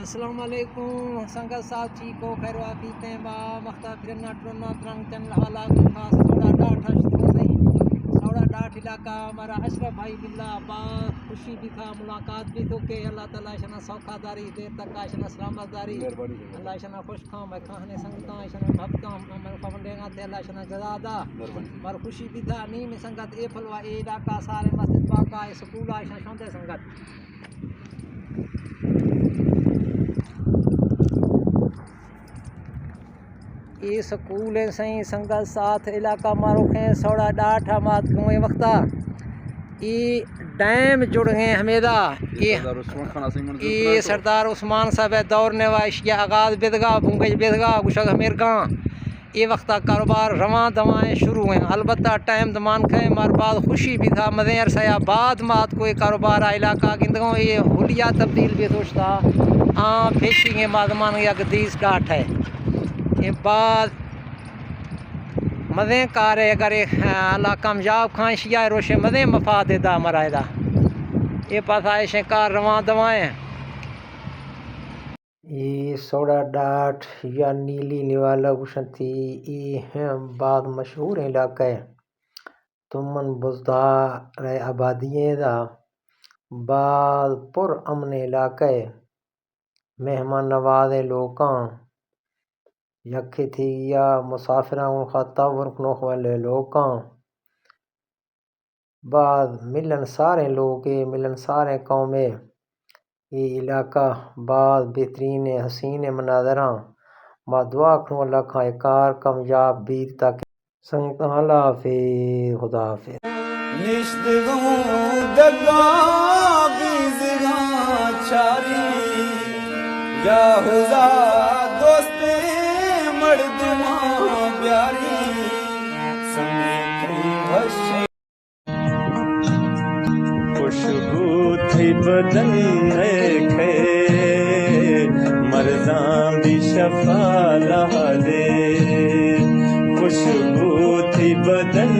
अस्सलाम वालेकुम संगत साहब ठीक हो खैर वाफी बा मख्ता फिरना टुरना तरंग चंद हवाला खास थोड़ा डाठ तो सही थोड़ा डाठ इलाका हमारा अशरफ भाई बिल्ला बा खुशी भी था मुलाकात भी तो के अल्लाह ताला शना सौखादारी देर तक शना सलामतदारी अल्लाह शना खुश खां मैं खाने संगता शना भक्ता मैं पवंडेगा ते अल्लाह शना जजादा मर खुशी भी था नी में संगत ए फलवा ए इलाका सारे मस्जिद पाका स्कूल शना शोंदे संगत ये स्कूल है सही संगत साथ इलाका मारो खे सौड़ा डाठ मात कुएं वक्ता ये डैम जुड़ गए हमेदा ये सरदार उस्मान साहब दौरने वाशिया आगाज बेदगा बुंगज बेदगा गुशग हमेरगा ये वक्ता कारोबार रवां दवाएँ शुरू हैं अलबत्ता टाइम दमान खे मार बाद खुशी भी था मज़े अरसया बाद मात कोई कारोबार आ इलाका गिंदगों ये हुलिया तब्दील भी सोचता फेशिंग मादमान या गदीस डाठ है ये बाद मज़े कार अगर अल्लाह कामयाब खां शिया रोशे मज़े मफा देदा मरायदा ये पास कार रवां दवाएँ ये सोड़ा डाठ या नीली निवाला गुशंती ये बाद मशहूर इलाका है तुमन बुजदा रहे आबादिये दा बाद पुर अमन इलाका है मेहमान नवाज़ लोकां यखे थी या मुसाफिरां खातावर नोख वाले लोकां बाद मिलन सारे लोग मिलन सारे कौमे ये इलाका बाद बेहतरीन हसीन मनाजरा बाद दुआ करूं अल्लाह खा कार कामयाब बीर तक संगत अल्लाह हाफिज़ खुदा हाफिज़ या हुज़ा दोस्ते मर्दमा प्यारी खुशबू थी बदन खे मर्ज़ां भी शफा लहा दे खुशबू थी बदन